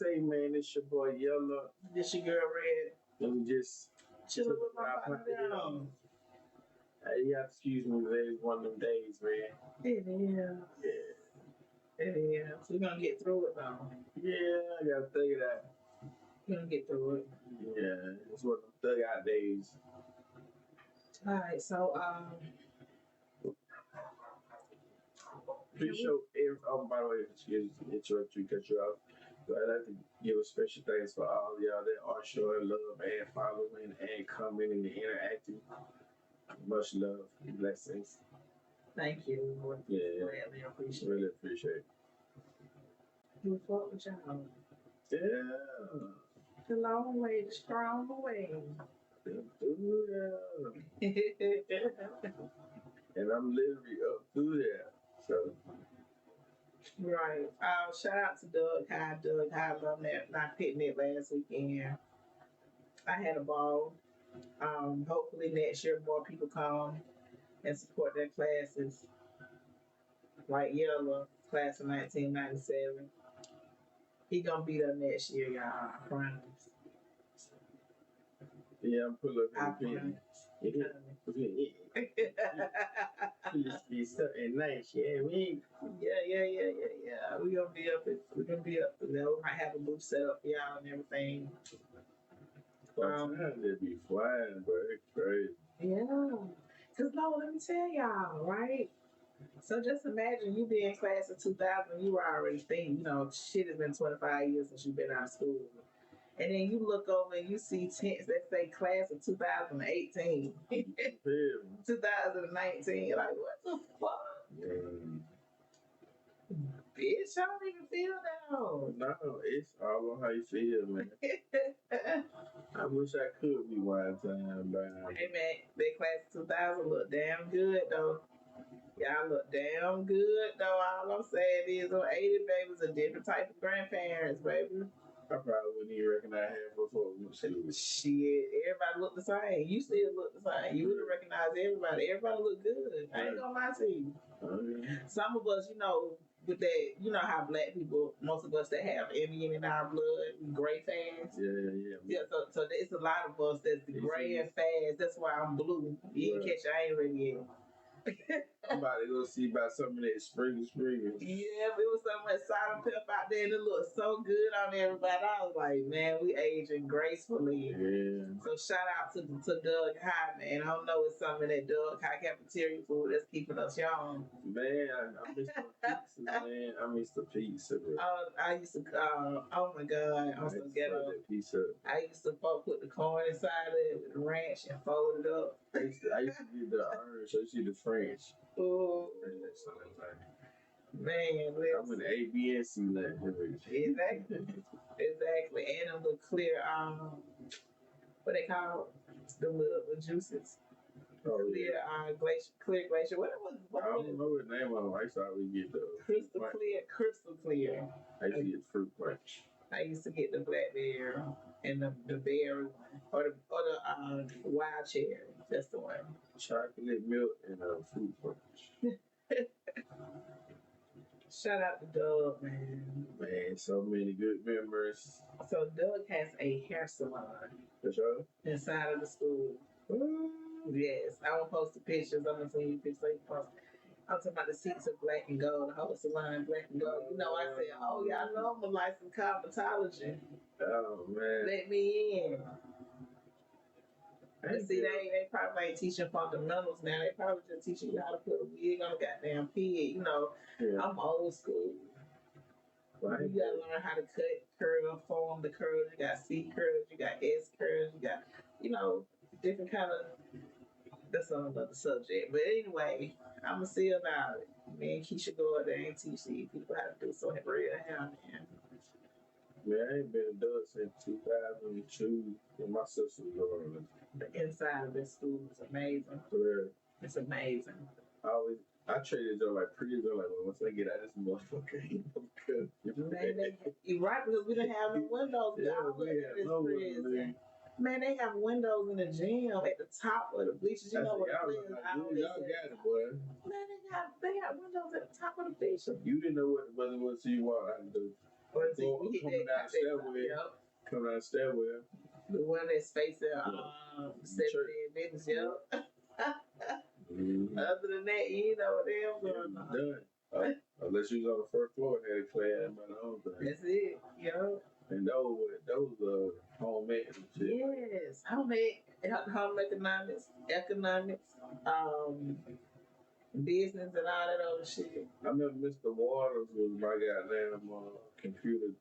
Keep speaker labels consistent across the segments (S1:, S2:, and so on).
S1: say, man, it's your boy Yellow.
S2: This your girl Red.
S1: Let me just
S2: Chillin' with my partner down.
S1: You have to excuse me, today's one of them days, man.
S2: It is.
S1: Yeah.
S2: It is. We're gonna get through it though.
S1: Yeah, I gotta think of that.
S2: We're gonna get through it.
S1: Yeah, it's one of them thug out days.
S2: Alright, so
S1: Please show oh, by the way, excuse me, interrupt you, cut you off. But I'd like to give a special thanks for all of y'all that are showing love and following and commenting and interacting. Much love and blessings.
S2: Thank you.
S1: Yeah,
S2: Greatly appreciate
S1: really appreciate it.
S2: You fuck with y'all.
S1: Yeah.
S2: The long way, the strong way.
S1: Yeah. And I'm literally up through there. So
S2: Right. Shout out to Doug High. Doug High love that not picnic last weekend. I had a ball. Hopefully next year more people come and support their classes. Like Yellow, class of 1997. He gonna be there next year, y'all. I promise.
S1: yeah, I'm pulling up
S2: I
S1: in
S2: promise.
S1: Please be something nice, yeah, we.
S2: Yeah. We gonna be up. We gonna be up. We might have a booth set up for y'all and everything.
S1: Sometimes they be flying, but it's crazy.
S2: Yeah. Cause no, let me tell y'all, right? So just imagine you be in class of 2000, you were already thinking, shit has been 25 years since you've been out of school. And then you look over and you see tents that say class of 2018, 2019. Like, what the fuck? Bitch, I don't even feel that.
S1: No, it's all on how you feel, man. I wish I could be one time, but
S2: hey man, that class of 2000 look damn good though. Y'all look damn good though. All I'm saying is on 80 babies a different type of grandparents, baby.
S1: I probably wouldn't even recognize half of folks.
S2: Shit, everybody look the same. You still look the same. You would have recognized everybody. Everybody look good. I ain't gonna lie to you.
S1: Okay.
S2: Some of us, with that, how black people, most of us that have Indian in our blood, we gray fast.
S1: Yeah.
S2: So it's a lot of us that's the gray and fast. That's why I'm blue. You didn't catch, I ain't ready yet.
S1: I'm about to go see about some of that spring.
S2: Yeah, it was so much salt and pepper out there and it looked so good on everybody. I was like, man, we aging gracefully.
S1: Yeah.
S2: So shout out to Doug High, man. I don't know it's some of that Doug High cafeteria food that's keeping us young.
S1: Man, I miss the pizza, man. I miss the pizza, bro.
S2: I used to, oh my God, I'm so ghetto.
S1: Pizza.
S2: I used to put the corn inside of it with the ranch and fold it up.
S1: I used to get the orange, so you see the French.
S2: Oh, man,
S1: I'm in the A, B, and C level.
S2: Exactly. And them little clear, what they call the little juices. Clear glacier. What
S1: I don't know what name of them. I used to always get the
S2: crystal clear.
S1: I used to get fruit punch.
S2: I used to get the blackberry and the berry one, or the wild cherry. That's the one.
S1: Chocolate milk and fruit punch.
S2: Shout out to Doug, man.
S1: Man, so many good memories.
S2: So Doug has a hair salon.
S1: For sure.
S2: Inside of the school. Yes, I will post the pictures. I'm gonna send you pictures. So you post. I'm talking about the seats are black and gold, the whole salon black and gold. I said, oh, y'all know I'm a licensed cosmetology.
S1: Oh, man.
S2: Let me in. But see, they probably ain't teaching fundamentals now. They probably just teaching you how to put a wig on a goddamn pig. I'm old school. Right. You gotta learn how to cut, curl, form the curls. You got C curls, you got S curls, you got, different kind of. That's another subject. But anyway, I'm gonna see about it. Me and Keisha go out there and teach these people how to do some real hair, man.
S1: Man, I ain't been a dog since 2002 when my sister was growing up.
S2: The inside of this school is amazing.
S1: Yeah.
S2: It's amazing.
S1: I treated them like pretty good. Like, once I get out of this motherfucker,
S2: you're right, because we didn't have no windows. Man, they have windows in the gym at the top of the bleachers.
S1: Y'all got it, boy.
S2: Man, they got windows at the top of the bleachers.
S1: You didn't know what the weather was, so you walked out the door.
S2: Or see, we hit
S1: coming down the stairwell.
S2: Yep.
S1: Coming down the stairwell.
S2: The one that's facing
S1: Church.
S2: 7 minutes, yep.
S1: Mm-hmm.
S2: Other than that, you know what the hell going on.
S1: Done. Unless you was on the first floor and had a class by the own thing.
S2: That's it, yo.
S1: And those home ec and shit.
S2: Yes, home economics, business and all that other shit.
S1: I remember Mr. Waters was my goddamn computer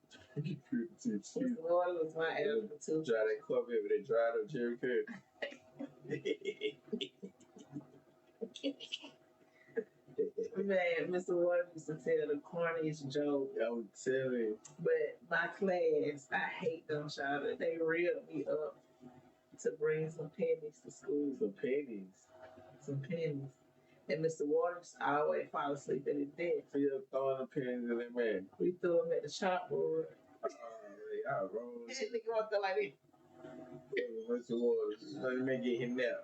S1: teacher.
S2: Mr. Waters was my editor too.
S1: Drive that Corvette with that dried up Jerry Curry.
S2: Man, Mr. Waters used to tell the corniest joke.
S1: I was telling you.
S2: But my class, I hate them, child. They reeled me up to bring some pennies to school. Some pennies. And Mr. Waters always fall asleep at his desk.
S1: So you're throwing the pennies in that man.
S2: We threw him at the chalkboard.
S1: I rolled.
S2: That nigga walked up like this.
S1: Mr. Waters, let me get him now.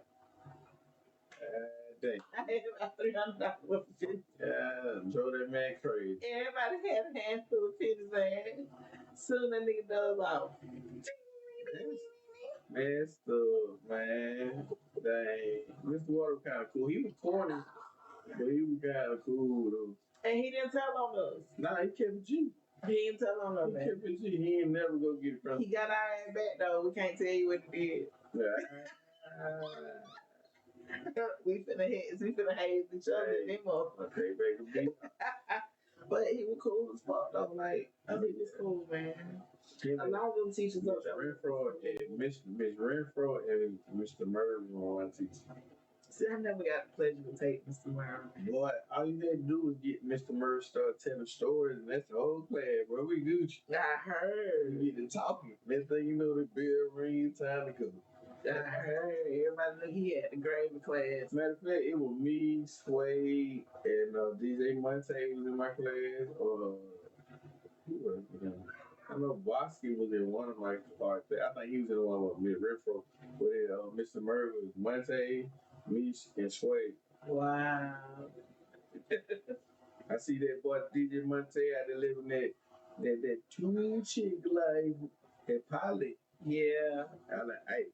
S1: Dang.
S2: I had about $300 pennies.
S1: Yeah, drove that man crazy.
S2: Everybody had a handful of pennies, man. Soon that nigga does off.
S1: Messed up, man. Dang. Mr. Waters kind of cool. He was corny, but he was kind of cool, though.
S2: And he didn't tell on us.
S1: Nah, he kept it G.
S2: He didn't tell on us,
S1: He
S2: man.
S1: kept it G. He ain't never go get it from
S2: He got our ass back, though. We can't tell you what he did. we finna haze each other, them motherfuckers.
S1: Okay, baby.
S2: But he was cool as fuck, though. Like, I think he was cool, man. A lot of them teachers up there.
S1: Miss Renfro and Mr. Murray were my teachers.
S2: See, I never got the pleasure to take Mr. Murray.
S1: Boy, all you had to do was get Mr. Murray start telling stories, and that's the whole class, bro. We Gucci.
S2: I heard.
S1: You get to talking. Next thing you know, the bell ring, time to go.
S2: I heard. Everybody knew he had the gravy class.
S1: Matter of fact, it was me, Sway, and DJ Monte was in my class. Who was it? I know Bosky was in one of my parts. I think he was in one with Miss Renfro. But Mr. Murray was Monte, me, and Sway.
S2: Wow.
S1: I see that boy DJ Monte out there living that two chick life at Pilot.
S2: Yeah.
S1: I'm like, hey,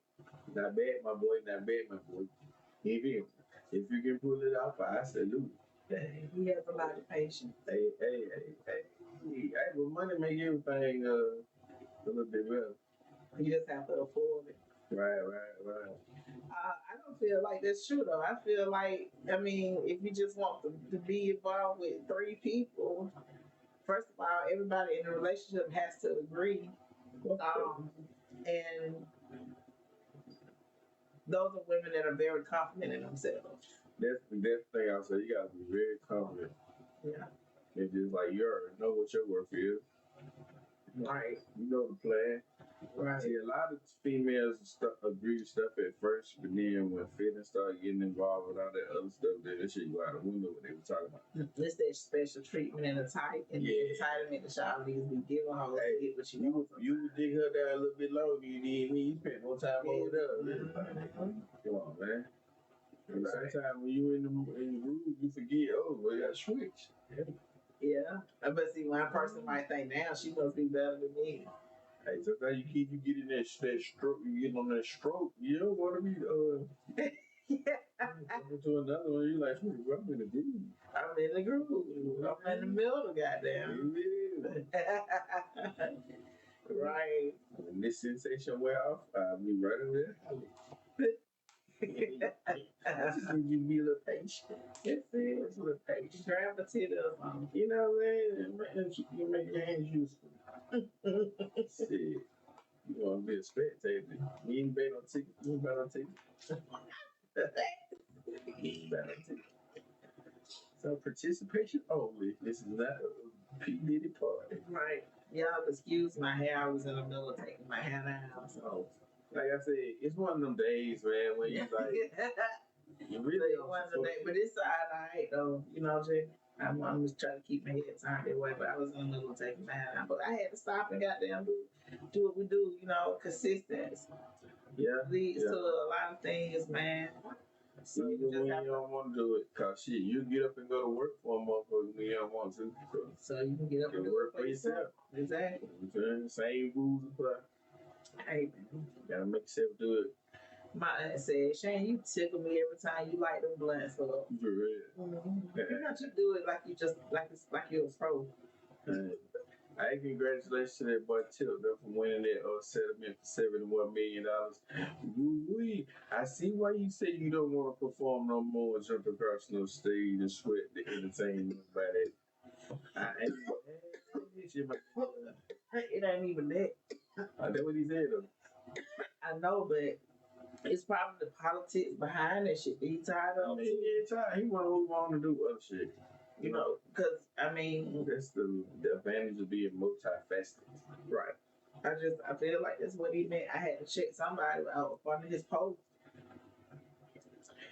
S1: not bad, my boy, not bad, my boy. If you can pull it off, I salute.
S2: He has a lot of patience.
S1: Hey, but money make everything a little bit better.
S2: You just have to afford it.
S1: Right.
S2: I don't feel like that's true though. I feel like, I mean, if you just want to be involved with 3 people, first of all, everybody in the relationship has to agree. And those are women that are very confident in themselves.
S1: That's the thing I say. You gotta be very confident.
S2: Yeah.
S1: It's just like you already know what your worth is.
S2: Right.
S1: You know the plan.
S2: Right.
S1: See, a lot of females agree to stuff at first, but then when fitness started getting involved with all that other stuff, then that shit go out the window what they were talking about.
S2: It's that special treatment and the type and the entitlement the child needs to be given her to get what she wants.
S1: You would dig her down a little bit longer, you did me. You spent more time over there. Come on, man. And sometimes when you in the groove, you forget, we got to switch.
S2: Yeah. But see, one person might think, now she must be better than me.
S1: Hey, sometimes you get in that stroke, you get on that stroke, you don't want to be to another one, you like, I'm in the groove.
S2: I'm in the groove. I'm in the middle, goddamn. Right.
S1: When this sensation wear off, I'll be right over there. Just need you to be a little patient.
S2: That's it. It's a little patient. Grab a tit or something.
S1: You know what I'm saying? You make your hands useful. Shit. You want to be a spectator. You ain't bet on ticket. You ain't bet on ticket. You ain't bet on ticket. So participation only. This is not a P. Diddy party.
S2: Right. Y'all excuse my hair. I was in the middle of taking my hair down. So,
S1: like I said, it's one of them days, man, when you like, you really
S2: one of them days. But it's alright though. You know, Jay. I'm just trying to keep my head turned that way, but I was in the middle of taking my hair down. But I had to stop and goddamn do what we do. You know, consistency.
S1: Yeah.
S2: Leads to a lot of things, man. So you
S1: Even
S2: just
S1: when
S2: have
S1: you
S2: to,
S1: don't want to do it, cause shit, you get up and go to work for a motherfucker when you don't want to.
S2: so you can get up and
S1: You
S2: do
S1: work
S2: it for yourself. Exactly.
S1: You know what I'm saying? Same rules apply.
S2: Hey, man.
S1: Gotta make yourself do it
S2: My aunt said, Shane, you tickle me every time you light them blunts up.
S1: for real.
S2: You know, you do it like you just like you're a pro.
S1: Hey, congratulations to that boy Tip though for winning that settlement for $71 million. Woo-wee. I see why you say you don't want to perform no more, jump across no stage and sweat the entertainment by that. I ain't
S2: It ain't even that.
S1: That's what he said though.
S2: I know, but it's probably the politics behind that shit that he tired
S1: I
S2: of.
S1: mean, he want to move on and do other shit.
S2: You know, because I mean,
S1: That's the advantage of being multifaceted.
S2: right. I feel like that's what he meant. I had to check somebody out on his post.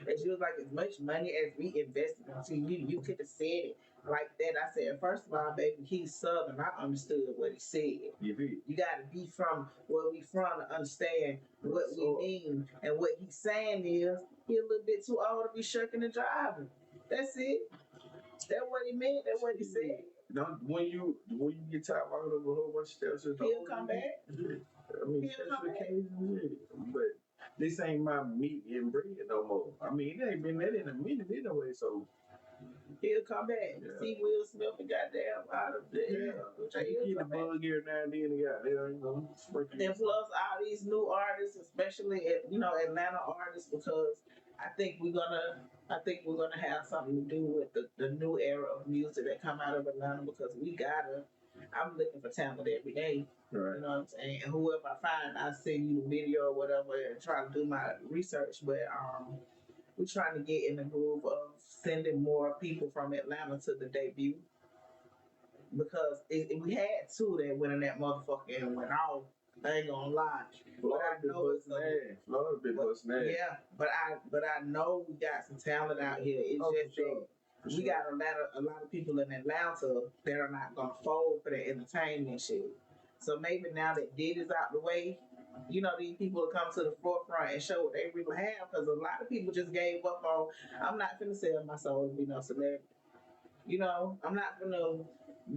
S2: And she was like, as much money as we invested into you, you could have said it like that. I said, first of all, baby, he's Southern. I understood what he said.
S1: You did.
S2: You got to be from where we from to understand what we mean. And what he's saying is, he a little bit too old to be shucking and driving. That's it. That's what he meant. That's what he said.
S1: When you get tired walking over a whole bunch of steps,
S2: He'll come back.
S1: I mean,
S2: He'll come
S1: special
S2: back.
S1: occasions, but this ain't my meat and bread no more. I mean, it ain't been that in a minute anyway, so
S2: He'll come back.
S1: Yeah.
S2: See Will Smith and goddamn out of there.
S1: you get the bug here now and then, and goddamn, you know,
S2: And plus all these new artists, especially Atlanta artists, because I think we're gonna have something to do with the new era of music that come out of Atlanta because I'm looking for talent every day.
S1: Right.
S2: You know what I'm saying? And whoever I find, I send you the video or whatever and try to do my research. But we're trying to get in the groove of sending more people from Atlanta to the debut. Because we had two that went in that motherfucker and went off. I ain't gonna lie.
S1: Florida been busting ass.
S2: Yeah, but I know we got some talent out here. It's just that we got a lot of people in Atlanta that are not gonna fold for the entertainment shit. So maybe now that Diddy's out the way, these people will come to the forefront and show what they really have. Because a lot of people just gave up on. I'm not gonna sell my soul to be no celebrity. I'm not gonna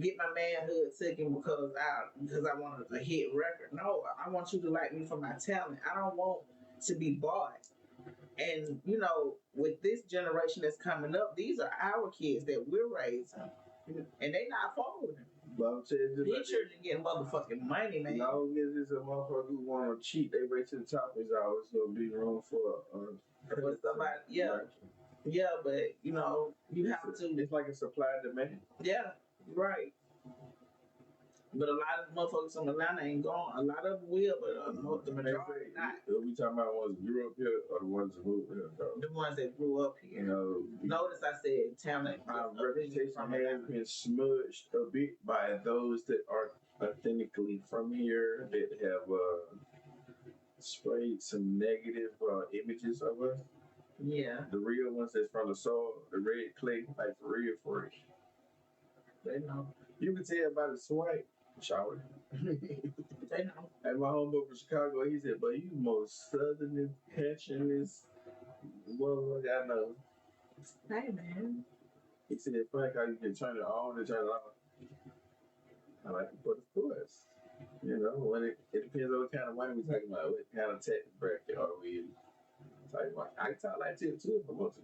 S2: get my manhood taken because I wanted a hit record. No, I want you to like me for my talent. I don't want to be bought. And with this generation that's coming up, these are our kids that we're raising, and they not following.
S1: But I'm saying,
S2: these children getting motherfucking money, man.
S1: No, it's a motherfucker who want to cheat. They race to the top. Is always gonna be room for
S2: somebody. Yeah, right. Yeah, but you have to.
S1: It's like a supply and demand.
S2: Yeah, right. But a lot of motherfuckers from Atlanta ain't going. A lot of them will, but the majority not.
S1: We talking about ones that grew up here or the ones that moved here?
S2: The ones that grew up here. Notice I said talent.
S1: Our reputation has been smudged a bit by those that are authentically from here that have sprayed some negative images of us.
S2: Yeah.
S1: The real ones that's from the soil, the red clay, like for real.
S2: They know.
S1: You can tell by the swipe. Shower.
S2: They know.
S1: And my homeboy from Chicago, he said, "But you most southern passionist motherfucker I know."
S2: Hey man.
S1: He said, "It's funny how you can turn it on and turn it off." I like it, but of course, when it depends on what kind of money we talking about, what kind of tax bracket are we talking about. I can talk like Tip too if I want to.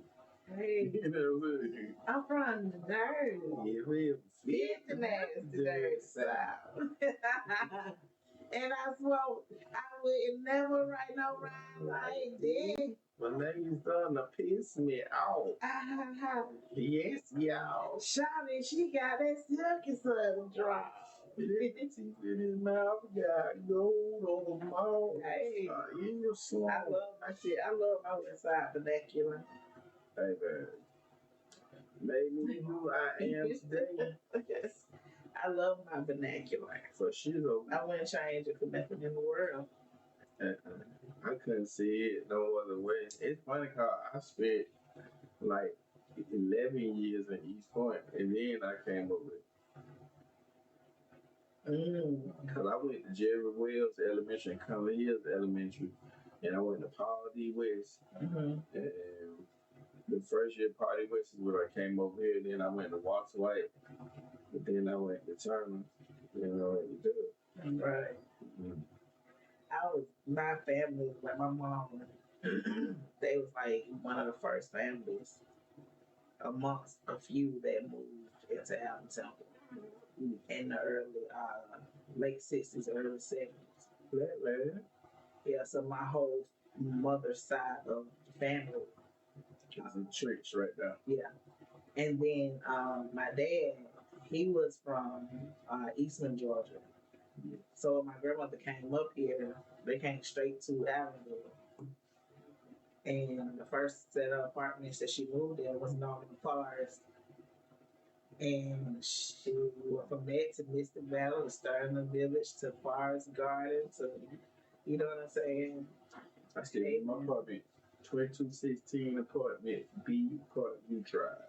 S2: Hey, I'm from the dirt.
S1: Yeah, we
S2: Fit the nasty dirt south. And I swore I would never write no rhyme like this.
S1: My name's starting to piss me off. Yes, y'all.
S2: Shawty, she got that silky southern drop.
S1: Teeth in his mouth, got gold on the mouth.
S2: Hey,
S1: I
S2: love my shit. I love my West Side vernacular.
S1: Hey, man. Made me who I am today.
S2: Yes. I love my vernacular.
S1: For sure.
S2: I wouldn't change it for nothing in the world.
S1: I couldn't see it no other way. It's funny how I spent like 11 years in East Point, and then I came up with it. Because I went to Jerry Wells Elementary and Cumberland Hills Elementary, and I went to Paul D. West.
S2: Mm-hmm.
S1: And the first year Paul D. West is when I came over here. Then I went to Walter White. But then I went to Turner. Then I went to Dub.
S2: Right.
S1: Mm-hmm.
S2: My family, like my mom, they was like one of the first families amongst a few that moved into Allen Temple in the early, late 60s, early 70s.
S1: Black man.
S2: Yeah, so my whole mother's side of the family.
S1: It's a church right now.
S2: Yeah. And then my dad, he was from Eastman, Georgia. So when my grandmother came up here, they came straight to Allenville. And the first set of apartments that she moved in was Norman Forest. And she went from there to Mystic Valley, to Sterling Village, to Forest Garden, to, you know what I'm saying?
S1: I still in my apartment. 2216 apartment B, Parkview Drive.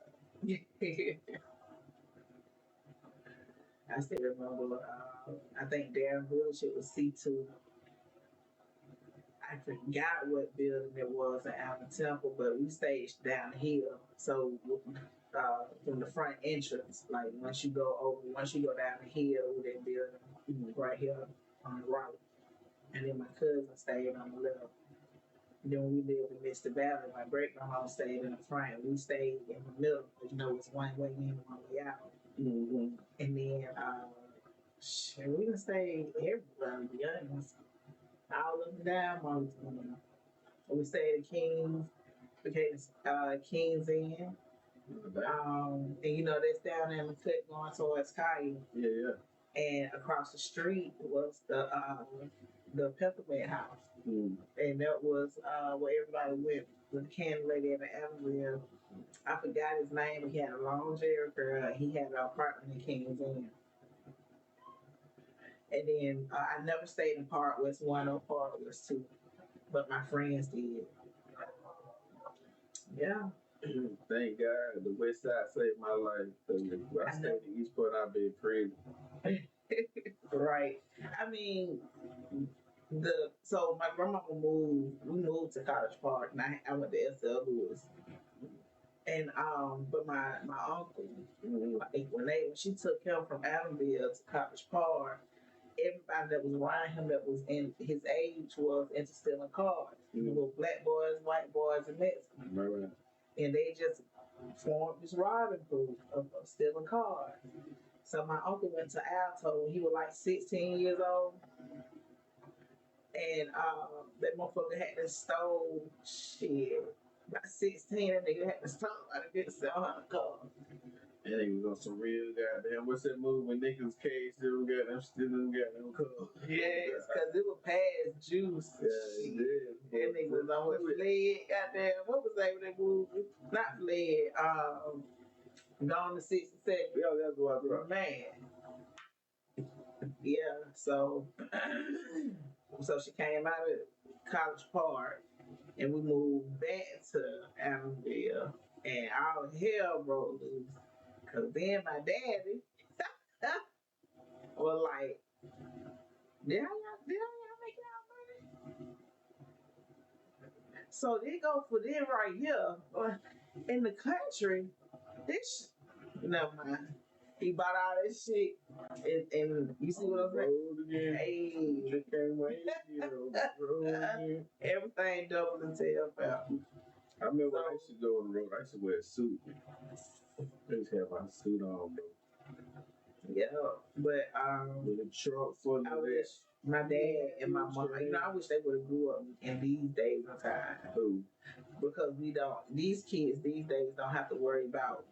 S2: I still remember, I think Darren Village, it was C2. I forgot what building it was in Allen Temple, but we stayed down here. So from the front entrance, like once you go down the hill with that building right here on the right. And then my cousin stayed on the left. Then we lived in Mystic Valley. My great grandma stayed in the front. We stayed in the middle. You know, it's one way in, one way out.
S1: Mm-hmm.
S2: And then we done stayed everywhere, to be honest. All up and down Mountain. We stayed at Kings, became Kings Inn. And you know, that's down there in the cut going towards Caillou.
S1: Yeah.
S2: And across the street was the Peppermint House.
S1: Mm.
S2: And that was where everybody went with the candy lady in the Avenue. I forgot his name, but he had a long hair girl. He had an apartment in Kings Inn. And then I never stayed in Park West 1 or Park West 2, but my friends did. Yeah.
S1: Thank God the West Side saved my life. If I stayed in the East Part, I'd be in prison.
S2: Right. I mean, so my grandmama we moved to College Park, and I went to S.L. Lewis. And but my uncle, when she took him from Adamville to College Park, everybody that was around him that was in his age was into stealing cars. You know, black boys, white boys, and Mexicans.
S1: Right.
S2: And they just formed this robbing group of stealing cars. So my uncle went to Alto when he was like 16 years old. And that motherfucker had to stole shit. By 16, that nigga had to stole like a good 700 cars.
S1: And he was on some real goddamn, what's that movie when Nicolas Cage still got them cars?
S2: Yes, because it was past juice.
S1: Yeah, it did.
S2: That nigga was on with Fled. Goddamn, what was that with that movie? Not Fled. Gone to 67.
S1: Yeah, that's what I thought.
S2: Man. Yeah, so she came out of College Park and we moved back to Adamville and all hell broke loose. Cause then my daddy was like, did y'all make y'all money? So they go for them right here. In the country, this never mind. He bought all this shit, and you see what I'm saying? Hey, everything double and tail.
S1: I remember I used to go on the road. I used to wear a suit. I used to have my suit on, bro.
S2: Yeah, but
S1: with a truck full of
S2: wish my dad and my mom. You know, I wish they would have grew up in these days of time.
S1: Who?
S2: Because we don't. These kids these days don't have to worry about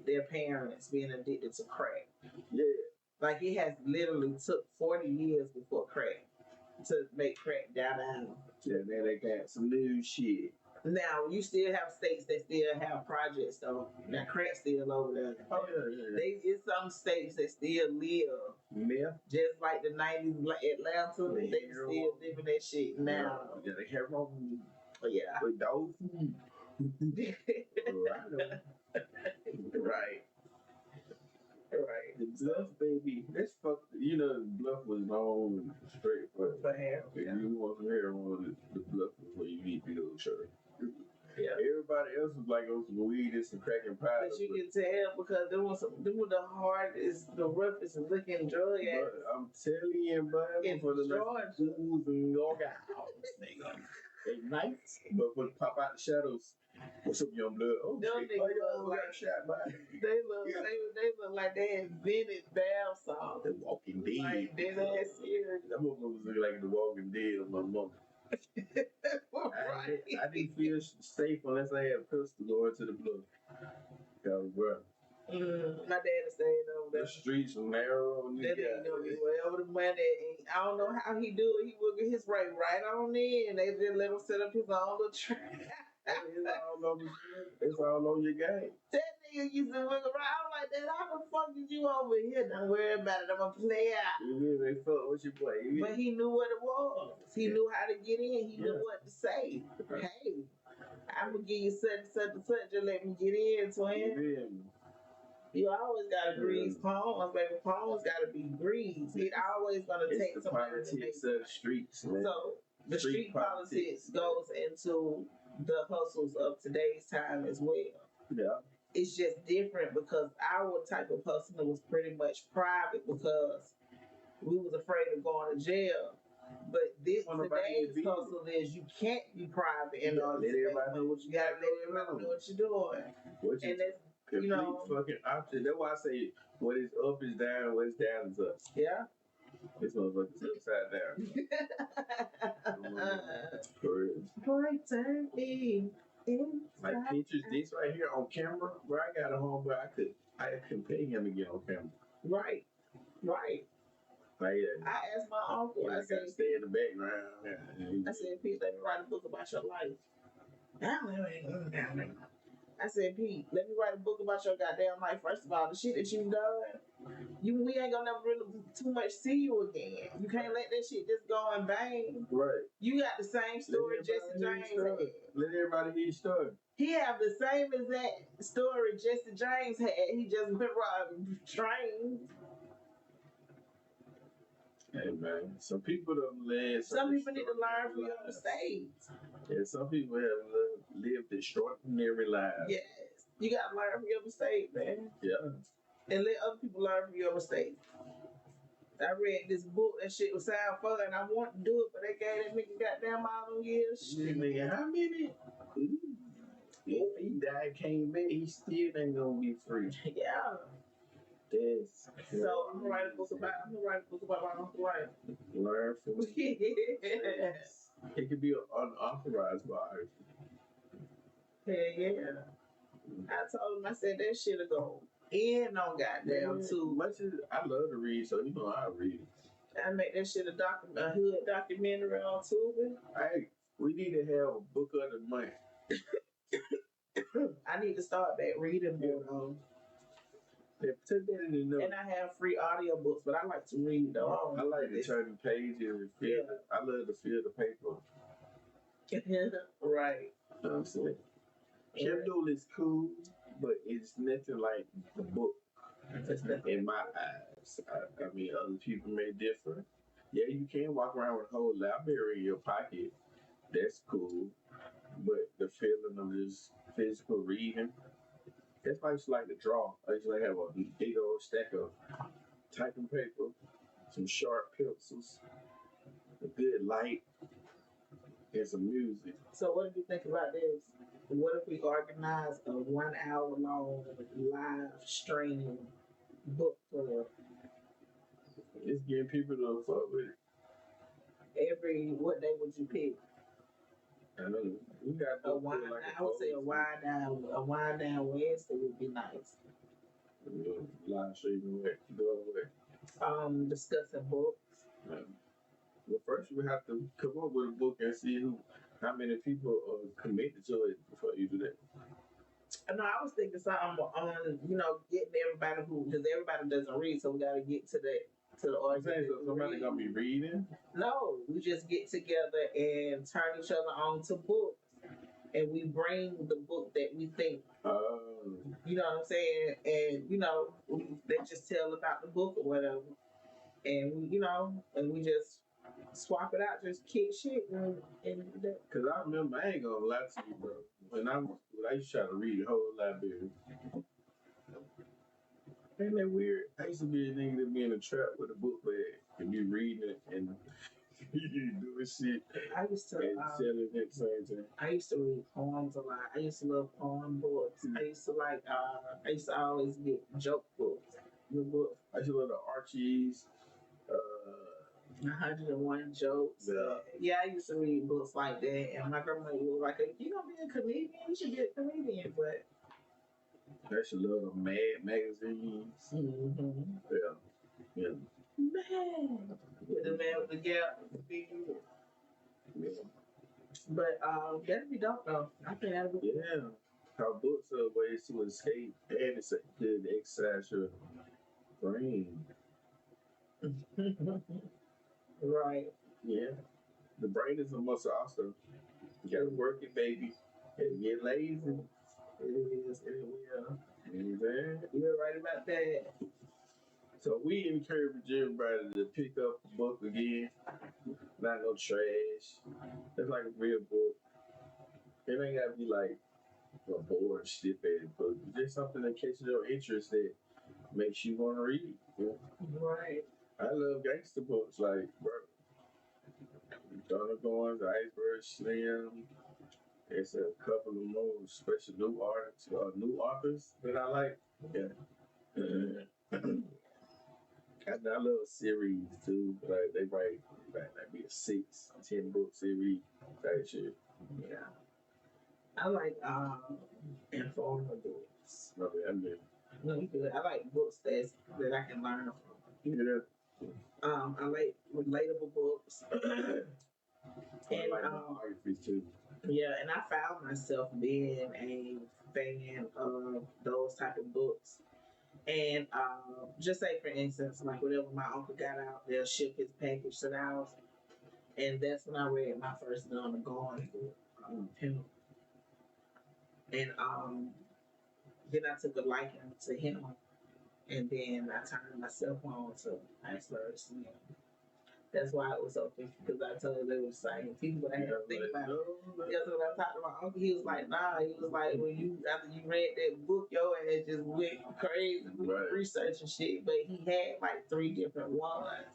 S2: their parents being addicted to crack.
S1: Yeah.
S2: Like it has literally took 40 years before crack to make crack down.
S1: Yeah, then they got some new shit.
S2: Now you still have states that still have projects though. Now crack still over there.
S1: Oh yeah.
S2: It's some states that still live.
S1: Yeah.
S2: Just like the 90s Atlanta, they still living that shit now.
S1: Yeah, they have wrong.
S2: Oh yeah.
S1: With dog food.
S2: Right. Right.
S1: The Bluff, baby. That's fuck. You know, the Bluff was known straight for.
S2: hair.
S1: If you want some heroin, the Bluff is where you need to go, sure.
S2: Yeah.
S1: Everybody else was like on some weed and some crack and powder.
S2: But you can tell because them were the hardest, the roughest looking drug addicts.
S1: I'm telling you, bud,
S2: In
S1: for the
S2: Georgia.
S1: fools and all that, nigga. At night, but when pop out the shadows, what's up, young blood? Oh,
S2: Them
S1: shit,
S2: niggas
S1: y'all
S2: look
S1: got shot by.
S2: They look like they invented bath salts.
S1: The Walking Dead.
S2: Like dead ass serious.
S1: That motherfucker look like the Walking Dead on my mom.
S2: Right.
S1: I didn't feel safe unless I had a pistol going to the blood. Cause, bro,
S2: My dad is saying over
S1: the
S2: there.
S1: streets are narrow and
S2: That ain't gonna be well over the money. And I don't know how he do it. He will get his rate right on in. They just let him set up his own little trap.
S1: It's all on your game.
S2: That nigga used to look around. I'm like, that how the fuck is you over here? Don't worry about it. I'm gonna play out.
S1: They fuck what you play.
S2: But he knew what it was. He knew how to get in. He knew what to say. Hey, I'm gonna give you such and such. Just let me get in, twin. You always gotta grease palms, baby. Palms gotta be greased. It always gonna take
S1: the
S2: somebody to make
S1: politics of the streets, man.
S2: So the street politics goes into the hustles of today's time as well.
S1: Yeah.
S2: It's just different because our type of hustling was pretty much private because we was afraid of going to jail. But this today's hustle is you can't be private in order
S1: let everybody know what you
S2: gotta let everybody know what you're doing. And that's
S1: complete fucking opposite. That's why I say what is up is down, what is down is up.
S2: Yeah.
S1: This motherfucker's upside down. For real.
S2: Turn me.
S1: Like pictures, this right here on camera, where I got a home, but I couldn't pay him to get on camera.
S2: Right. Like, I asked my uncle, I said,
S1: stay in the background.
S2: I said, Pete, let me write a book about your life. I said, Pete, let me write a book about your goddamn life. First of all, the shit that you've done, we ain't gonna never really too much see you again. You can't let that shit just go in vain.
S1: Right.
S2: You got the same story Jesse James had.
S1: Let everybody hear your story.
S2: He have the same exact story Jesse James had. He just went robbing trains.
S1: Hey man, some people don't live.
S2: Some people need to learn from your mistakes.
S1: Yeah, some people have lived extraordinary lives.
S2: Yes, you gotta learn from your mistakes, man.
S1: Yeah.
S2: And let other people learn from your mistakes. I read this book, that shit was sound fun, and I wanted to do it, but they gave that nigga goddamn all them years.
S1: Shit, nigga, how many? If he died, came back, he still ain't gonna be free.
S2: Yeah.
S1: Yes.
S2: So I'm gonna write a book about my uncle life.
S1: Learn from
S2: it.
S1: It could be an unauthorized biography.
S2: Hell yeah. I told him, I said that shit'll go in on goddamn too.
S1: Much as I love to read, so you know I read.
S2: I make that shit a hood documentary on Tubi.
S1: Hey, we need to have a book of the month.
S2: I need to start back reading more though.
S1: Yeah, put that in the note.
S2: And I have free audiobooks, but I like to read though.
S1: I like to turn the pages and feel it. I love to feel the paper.
S2: Right.
S1: You know what I'm saying? Kindle is cool, but it's nothing like the book. In my eyes. I mean, other people may differ. Yeah, you can walk around with a whole library in your pocket. That's cool. But the feeling of just physical reading, that's why I used to like to draw. I used to have a big old stack of typing paper, some sharp pencils, a good light, and some music.
S2: So what do you think about this? What if we organize a 1 hour long live streaming book club?
S1: It's getting people to fuck with it.
S2: What day would you pick?
S1: I know. We got
S2: I would say a wind down Wednesday would be nice.
S1: Live streaming way.
S2: Discussing books.
S1: Well, first we have to come up with a book and see how many people are committed to it before you do that.
S2: No, I was thinking something on, getting everybody because everybody doesn't read, so we got to get to the audience.
S1: So somebody gonna be reading?
S2: No, we just get together and turn each other on to books, and we bring the book that we think. You know what I'm saying? And they just tell about the book or whatever, and we just swap it out, just kick shit and that.
S1: Cause I remember, I ain't gonna lie to you, bro. When I used to try to read the whole library. Ain't that weird? I used to be a nigga that be in a trap with a book bag and be reading it and you doing shit
S2: I used to
S1: and selling it at the same time.
S2: I used to read poems a lot. I used to love poem books. I used to always get joke books. The book
S1: I used to love the Archies.
S2: 101 Jokes. Yeah, I used to read books like that, and my grandmother was like, "If you're gonna be a comedian, you should be a comedian." But
S1: I used to love the Mad magazines. Yeah.
S2: Man, with the man with the gap, with the big head.
S1: Yeah.
S2: But that'd be dope though. I think that'd be
S1: How books are ways to escape and it's a good exercise your brain.
S2: right.
S1: Yeah. The brain is a muscle also. You gotta work it, baby. And get lazy.
S2: It is. It will.
S1: Amen.
S2: You're right about that.
S1: So we encourage everybody to pick up a book again. Not no trash. It's like a real book. It ain't gotta be like a bored, stupid book. Just something that catches your interest that makes you want to read. Yeah.
S2: Right.
S1: I love gangster books like, bro, Donald Goins, Iceberg Slim. There's a couple of more special new authors that I like. Yeah. I love series too. Like they write like be a 6-10 book series type shit.
S2: Yeah. I like informative books.
S1: Okay, I mean,
S2: No, you good. I like books that I can learn from.
S1: yeah.
S2: I like relatable books.
S1: And like biographies too.
S2: Yeah, and I found myself being a fan of those type of books. And just say, for instance, like whenever my uncle got out, they'll ship his package to the house. And that's when I read my first Donna Gone book, Pimp. And then I took a liking to him. And then I turned myself on to Iceberg Slim. That's why it was so different, because I told they were the same people. I had to think about it. That's when I talked to my uncle. He was like, nah. He was like, after you read that book, your ass just went crazy with research and shit. But he had like 3 different ones.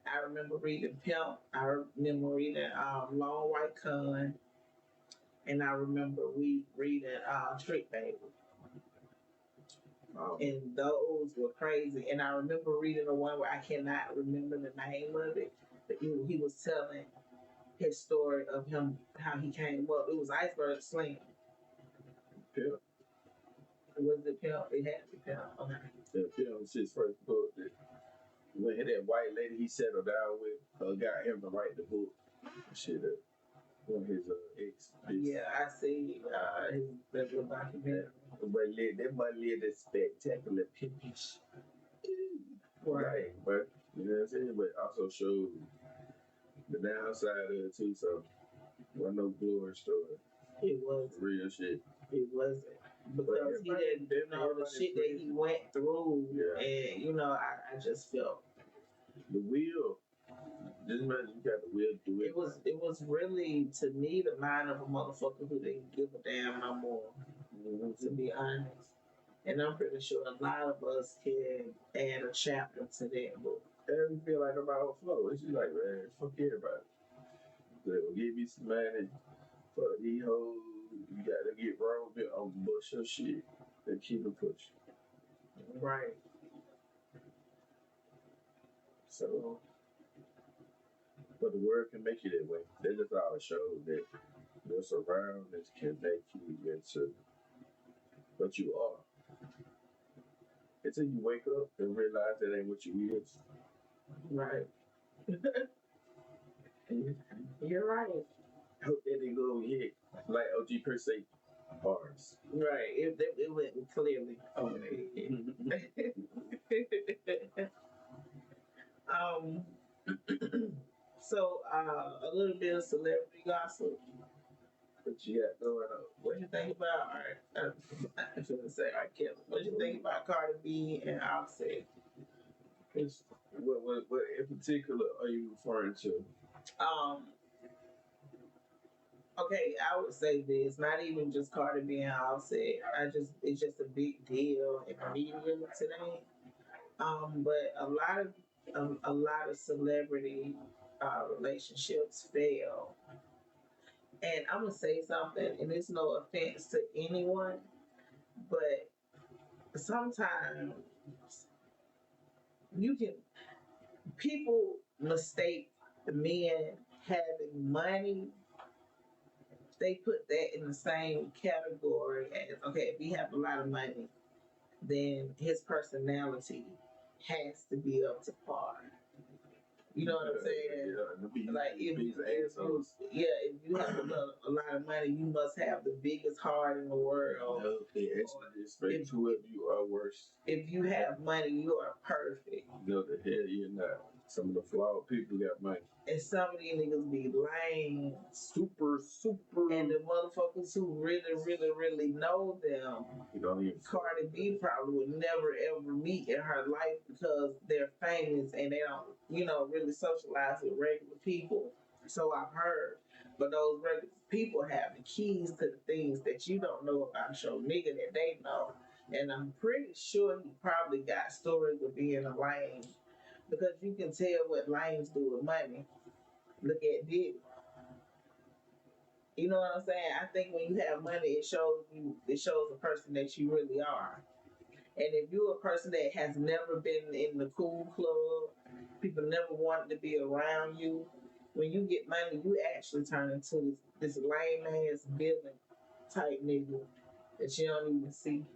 S2: I remember reading Pimp. I remember reading Long White Con. And I remember reading Trick Baby. And those were crazy. And I remember reading the one where I cannot remember the name of it, but he was telling his story of him, how he came up. It was Iceberg Slim.
S1: Pimp.
S2: Was it Pimp? It had to be Pimp. Okay.
S1: Yeah, Pimp was his first book. When that white lady he settled down with got him to write the book. Shit, one of his ex.
S2: Yeah, I see his little documentary.
S1: That boy lived a spectacular pimpish. Right. But you know what I'm saying? But also showed the downside of it too, so it wasn't no glory story.
S2: It was
S1: real shit.
S2: It wasn't. Because he didn't know the shit that he went through. Yeah. And I just felt
S1: the will. Just imagine you got the will to do it.
S2: It was really, to me, the mind of a motherfucker who didn't give a damn no more. To be honest. And I'm pretty sure a lot of us can add a chapter to that book.
S1: And we feel like I'm out of flow. It's just like, man, fuck everybody. They'll give you some money. Fuck these hoes. You gotta get wrong with it on bush or shit. They keep it pushing.
S2: Right.
S1: So, but the word can make you that way. That just all shows that what's around is can make you into what you are. Until you wake up and realize that ain't what you is.
S2: Right. You're right.
S1: I hope that didn't go over here like OG per se. Bars.
S2: Right. It went clearly. So a little bit of celebrity gossip.
S1: What you got going on?
S2: What you think about? I'm gonna say, all right, Kevin. What you think about Cardi B and Offset?
S1: What in particular are you referring to?
S2: Um, okay, I would say this. Not even just Cardi B and Offset. It's just a big deal in the media today. But a lot of celebrity relationships fail. And I'm gonna say something, and it's no offense to anyone, but sometimes you can people mistake the men having money. They put that in the same category as, okay, if he have a lot of money, then his personality has to be up to par. You know what I'm saying? Like if you have a lot of money, you must have the biggest heart in the world.
S1: If you are worse.
S2: If you have money, you are perfect.
S1: No, the hell you're not. Some of the flawed people got money.
S2: And some of these niggas be lame.
S1: Super.
S2: And the motherfuckers who really know them, Cardi B probably would never ever meet in her life because they're famous and they don't, really socialize with regular people. So I've heard. But those regular people have the keys to the things that you don't know about your nigga that they know. And I'm pretty sure he probably got stories of being a lame because you can tell what lames do with money. Look at Diddy. You know what I'm saying? I think when you have money, it shows the person that you really are. And if you're a person that has never been in the cool club, people never wanted to be around you. When you get money, you actually turn into this lame ass villain type nigga that you don't even see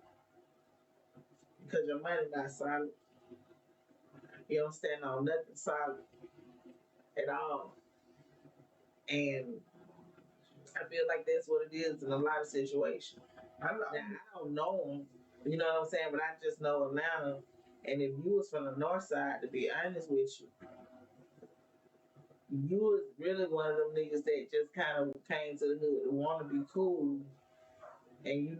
S2: because your money not solid. You don't stand on nothing solid at all. And I feel like that's what it is in a lot of situations. I don't know him, you know what I'm saying, but I just know Atlanta. And if you was from the north side, to be honest with you, you was really one of them niggas that just kind of came to the hood to want to be cool. And you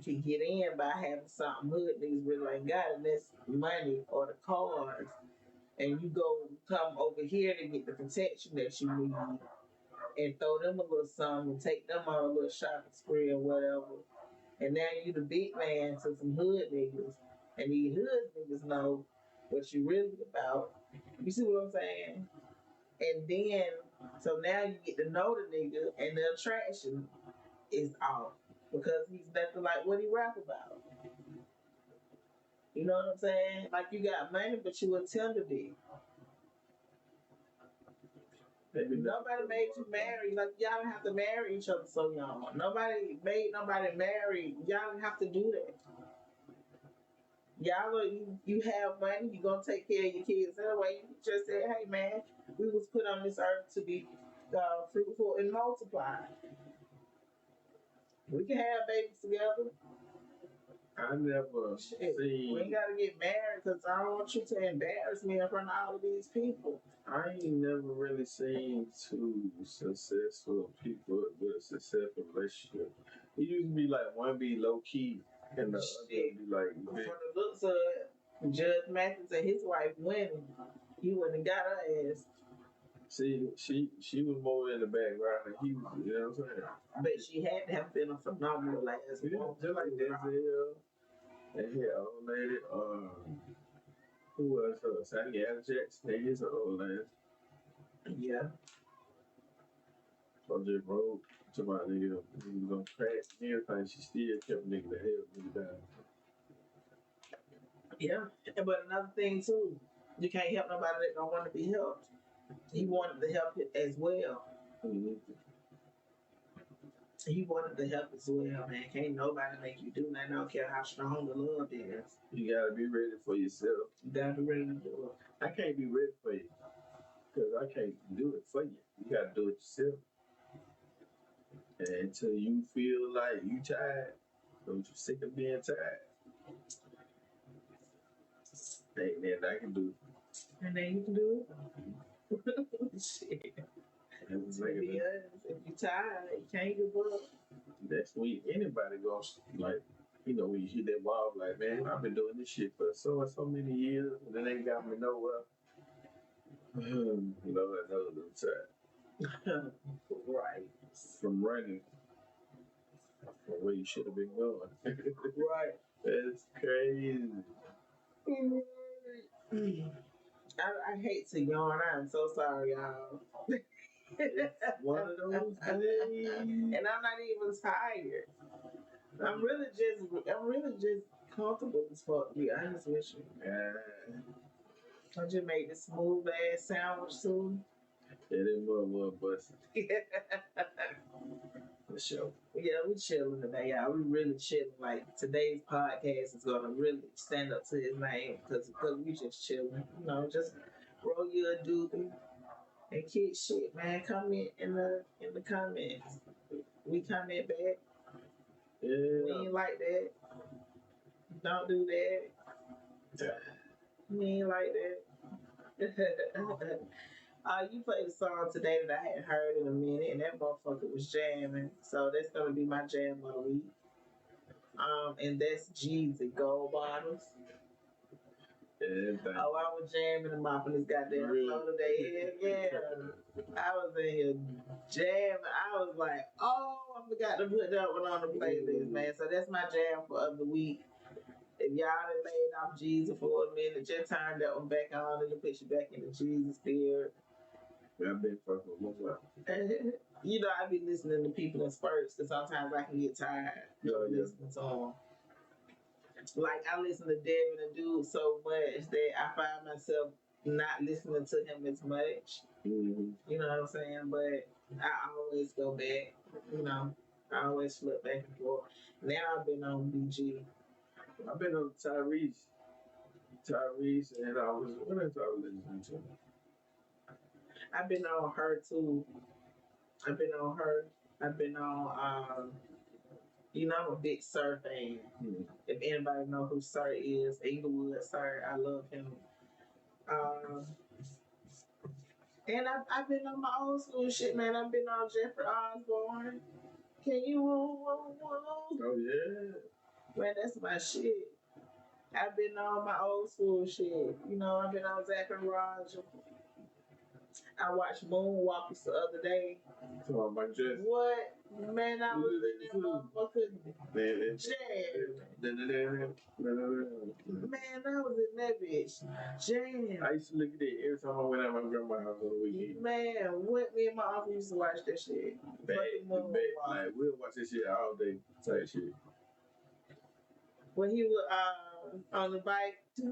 S2: can get in by having something hood niggas really ain't got, and that's money or the cars. And you come over here to get the protection that you need and throw them a little something, take them on a little shopping spree or whatever. And now you the big man to some hood niggas. And these hood niggas know what you really about. You see what I'm saying? And then, so now you get to know the nigga and the attraction is off. Because he's nothing like what he rap about. You know what I'm saying? Like you got money, but you a tender dick. Nobody made you marry. Like y'all don't have to marry each other so young. Nobody made nobody marry. Y'all don't have to do that. Y'all, you have money. You gonna take care of your kids anyway. You just said, hey man, we was put on this earth to be fruitful and multiply. We can have babies together.
S1: I never seen.
S2: We ain't gotta get married because I don't want you to embarrass me in front of all of these people.
S1: I ain't never really seen two successful people with a successful relationship. It used to be like one be low key and the other be like big.
S2: For the looks of Judge Mathis and his wife winning, he wouldn't have got her ass.
S1: See, she was more in the background than he was, you know what I'm saying?
S2: But she had to have been a phenomenal ass.
S1: Yeah, just like Denzel. And his old lady, who was her? Samuel Jackson. They is her old lady.
S2: Yeah.
S1: So just wrote to my nigga, he was gonna crack and everything. She still kept nigga the hell nigga down.
S2: Yeah. But another thing too, you can't help nobody that don't want to be helped. He wanted to help it as well.
S1: Mm-hmm.
S2: He wanted to help as well, man. Can't nobody make you do nothing. I don't care how strong the love is.
S1: You gotta be ready for yourself.
S2: You gotta be ready to do it.
S1: I can't be ready for you because I can't do it for you. You gotta do it yourself. And until you feel like you tired, don't you sick of being tired? Ain't nothing I can do.
S2: And then you can do it. Shit. To be honest, if you tired, you can't give up.
S1: That's when anybody goes like, when you hit that wall, like, man, I've been doing this shit for so and so many years, and it ain't got me nowhere. Another time.
S2: Right.
S1: From running from where you should have been going.
S2: Right.
S1: That's crazy.
S2: I hate to yawn. I'm so sorry, y'all.
S1: It's one of those days.
S2: And I'm not even tired. I'm really just comfortable as fuck, to be honest with you. I just made this smooth ass sandwich soon.
S1: It is what busting. For sure.
S2: Yeah, we chilling today, y'all. We really chilling. Like today's podcast is gonna really stand up to his name because we just chilling. Just roll your doobie and kick shit, man. Comment in the comments. We comment back.
S1: Yeah.
S2: We ain't like that. Don't do that. We ain't like that. You played a song today that I hadn't heard in a minute, and that motherfucker was jamming. So that's gonna be my jam of the week. And that's Jeezy, Gold Bottles.
S1: Yeah,
S2: I was jamming them up in this goddamn flow today. Yeah. I was in here jamming. I was like, oh, I forgot to put that one on the playlist, man. So that's my jam of the week. If y'all done laid off Jesus for a minute, just turn that one back on and put you back in the Jesus spirit.
S1: I've been fucking with my
S2: I be listening to people in spurts because sometimes I can get tired of listening to them. Like, I listen to Devin and Dude so much that I find myself not listening to him as much.
S1: Mm-hmm.
S2: You know what I'm saying? But I always go back. I always flip back and forth. Now I've been on BG.
S1: I've been on Tyrese, and what else I was listening to?
S2: I've been on her too. I've been on her. I've been on, I'm a big Sir fan.
S1: Mm-hmm.
S2: If anybody know who Sir is, Inglewood Sir, I love him. And I've been on my old school shit, man. I've been on Jeffrey Osborne. Can you woo?
S1: Oh, yeah.
S2: Man, that's my shit. I've been on my old school shit. I've been on Zach and Roger. I watched Moonwalkers the other day.
S1: So my dress.
S2: What? Man, I was in that motherfucker jam. Man, I was in that bitch jam.
S1: I used to look at it every time I went out my grandma's house on the weekend.
S2: Man, what me and my uncle used to watch that shit.
S1: Like, we'll watch this shit all day type shit.
S2: When he was on the bike, you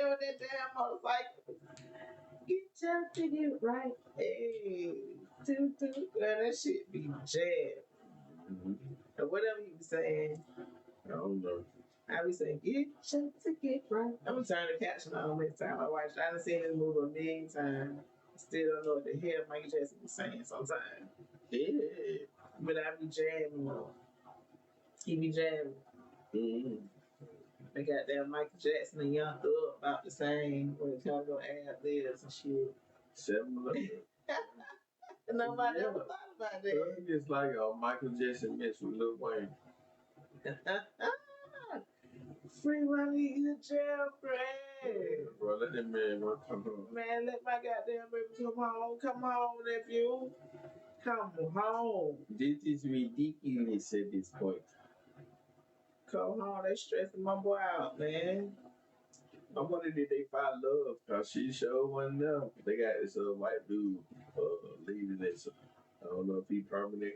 S2: know that damn motorcycle. Get your ticket right. Hey, man, that shit be jam.
S1: Mm-hmm.
S2: And whatever he was saying,
S1: I don't know.
S2: I be saying, get your ticket right. I'm gonna turn the caption on next time I watch it. I done seen this movie a million times. Still don't know what the hell Michael Jackson was saying sometimes. Yeah. But I be jamming though. He be jamming.
S1: Mm-hmm.
S2: They got that Michael Jackson and Young Thug about the same when it comes to ad-libs and shit.
S1: Similar.
S2: Nobody ever thought about that.
S1: It's like a Michael Jackson mix with Lil Wayne.
S2: Free money in the jail, friend.
S1: Bro, let that man come home.
S2: Man, let my goddamn baby come home. Come home, nephew. Come home.
S1: This is ridiculous at this point.
S2: Come home. They stressing my boy out, man.
S1: I wondered if they find love, cause she showed one now. They got this white dude leading this. I don't know if he permanent.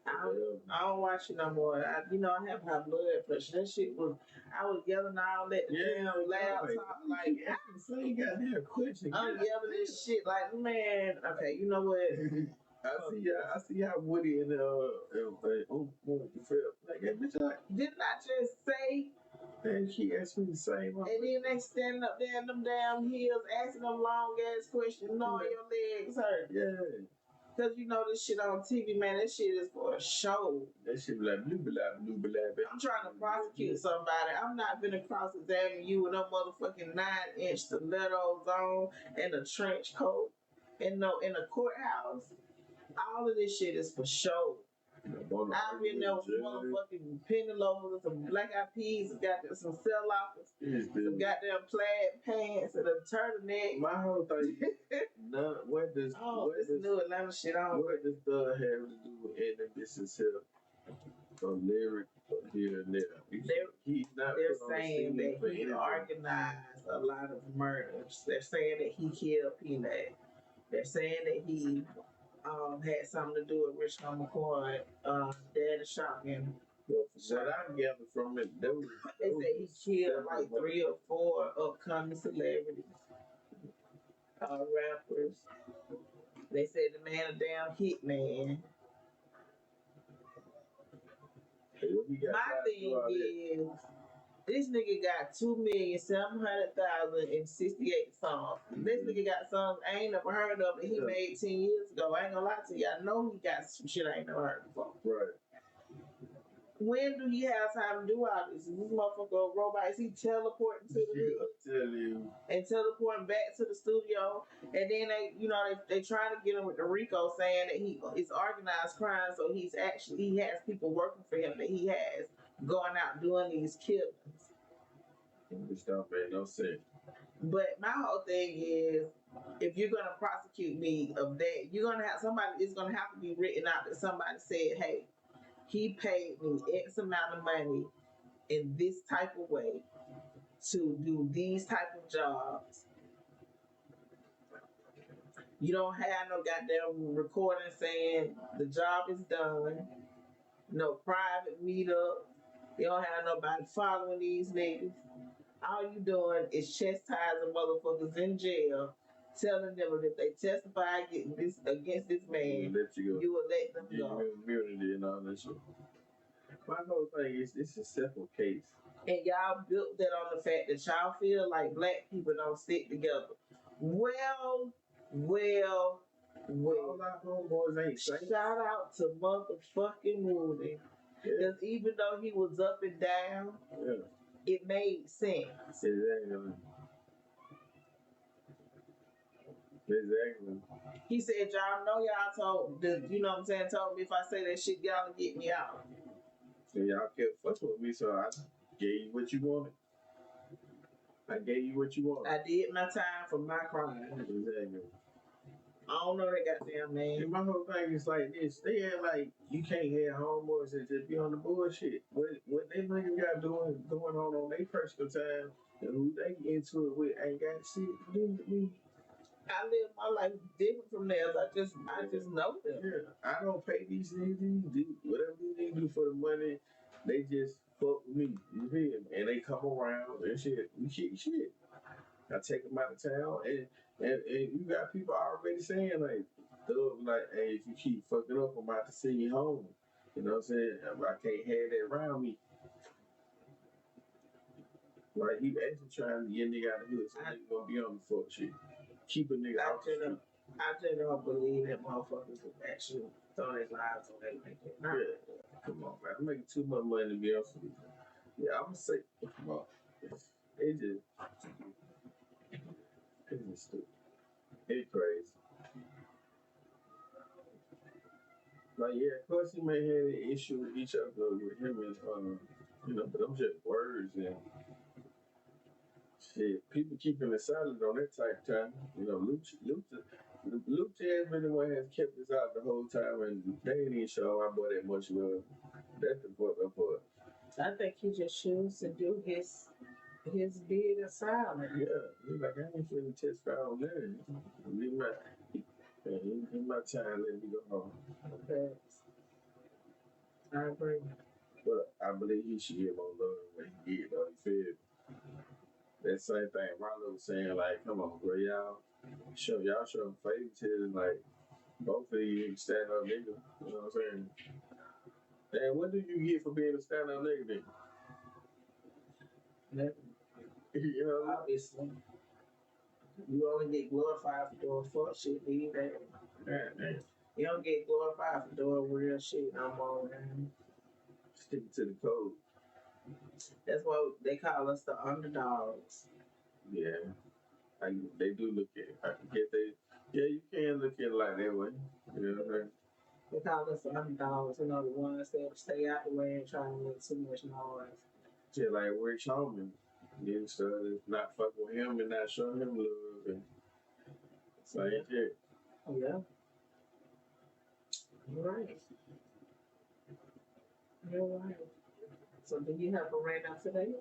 S2: I don't watch it no more. I have high blood pressure. That shit was. I was yelling all that. Laptop like.
S1: Same goddamn question.
S2: I'm yelling this shit like, man. Okay, you know what?
S1: I see how Woody and felt. Like, hey, bitch,
S2: didn't I just say?
S1: And she asked me the same.
S2: And then they standing up there in them damn heels, asking them long ass questions, knowing your legs hurt.
S1: Yeah.
S2: Cause you know this shit on TV, man. This shit is for a show.
S1: That shit be like blue, blue,
S2: I'm trying to prosecute somebody. I'm not gonna cross-examine you with no motherfucking 9-inch stilettos on and a trench coat in a courthouse. All of this shit is for show. I've been there with some motherfucking penny loafers and some black eyed peas, got some sell-offs, some goddamn plaid pants and a turtleneck.
S1: My whole thing, what does
S2: new Atlanta shit on?
S1: What does the have to do with any of this itself? From lyric here and there.
S2: They're saying that he organized a lot of murders. They're saying that he killed Peanut. They're saying that he had something to do with Rich Homie McCoy, Daddy Shotgun.
S1: Well, what I gathered from it, they
S2: say he killed like 3 or 4 upcoming celebrities, rappers. They said the man a damn hitman. My thing is, this nigga got 2,700,068 songs. This nigga got songs I ain't never heard of that he made 10 years ago. I ain't gonna lie to you. I know he got some shit I ain't never heard before.
S1: Right.
S2: When do he have time to do all this? This motherfucker robot, is he teleporting to the and teleporting back to the studio? And then they trying to get him with the RICO saying that he is organized crime, so he has people working for him that he has going out doing these killings.
S1: This don't make no sense.
S2: But my whole thing is, if you're gonna prosecute me of that, you're gonna have somebody. It's gonna have to be written out that somebody said, "Hey, he paid me X amount of money in this type of way to do these type of jobs." You don't have no goddamn recording saying the job is done. No private meetup. You don't have nobody following these niggas. All you doing is chastising motherfuckers in jail, telling them that if they testify against this man, you will let them go.
S1: Immunity and all that shit. My whole thing is, this is a simple case.
S2: And y'all built that on the fact that y'all feel like black people don't stick together. Well.
S1: All our homeboys ain't safe.
S2: Shout out to motherfucking Woody. Because even though he was up and down, it made sense.
S1: Exactly.
S2: He said, y'all know y'all told me if I say that shit, y'all get me out.
S1: So y'all kept fucking with me, so I gave you what you wanted. I gave you what you wanted.
S2: I did my time for my crime.
S1: Exactly.
S2: I don't know that goddamn man.
S1: And my whole thing is like this. They act like you can't have homeboys and just be on the bullshit. What they niggas got going on their personal time and who they get into it with ain't got shit to do with me.
S2: I live my life different from theirs. I just know them.
S1: Yeah. I don't pay these niggas. Do whatever they do for the money. They just fuck with me. You feel me? And they come around and shit. We kick shit. I take them out of town and you got people already saying like, hey, if you keep fucking up, I'm about to send you home. You know what I'm saying? I can't have that around me. Like, he actually trying to get a nigga out of the hood, so nigga gonna be on the fuck shit. Keep a nigga out the street.
S2: I just don't believe that motherfuckers would actually throw their lives on that like that.
S1: Yeah. Come on, man. I'm making too much money to be on some. Yeah, I'm gonna say, come on. It's just stupid. It's crazy. Like, yeah, of course he may have an issue with each other with him and but them just words and shit. People keeping it silent on that type of time. Lucha has been the one that has kept us out the whole time, and they ain't even show our boy that much love. That's the fuck up for it.
S2: I think he just chooses to do his bid in silence.
S1: Yeah, he's like, I ain't finna testify on that. Leave my time, let me go home.
S2: Okay. I agree.
S1: But I believe he should get more love than what he did, though. You feel me? That same thing Ronald was saying, like, come on, bro, y'all show favoritism, like, both of you stand up nigga. You know what I'm saying? And what do you get for being a stand up nigga then?
S2: Nothing.
S1: You know,
S2: obviously. You only get glorified for doing fuck shit, leave that.
S1: Man.
S2: You don't get glorified for doing real shit no more, man.
S1: Stick to the code.
S2: That's why they call us the underdogs.
S1: Yeah. They do look at it. I can get they. Yeah, you can look at it like that way. You know what I mean?
S2: They call us the underdogs, you know, the ones that stay out the way and try to make too much noise.
S1: Just like Rick Sherman. Then started not fucking with him and not showing him love. And same shit.
S2: Oh, yeah. You're right. You're right. So, do you have a rant out today?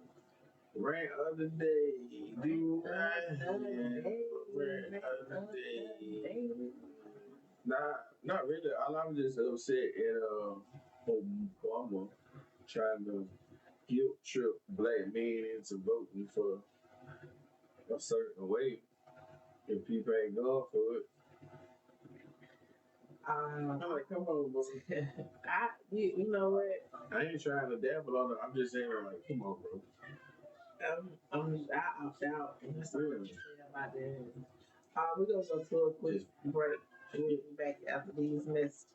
S1: Rant of the day. Do I have
S2: Rant
S1: rant of the day? Nah, not really. I'm just upset at Obama trying to guilt trip black men into voting for a certain way. If people ain't going for it, I'm like, come on, bro.
S2: You know what?
S1: I ain't trying to dabble on it. I'm just saying, like, come on, bro.
S2: I opt out. And that's what I'm saying about that. We're going to go to a quick break. We'll be back after these messages.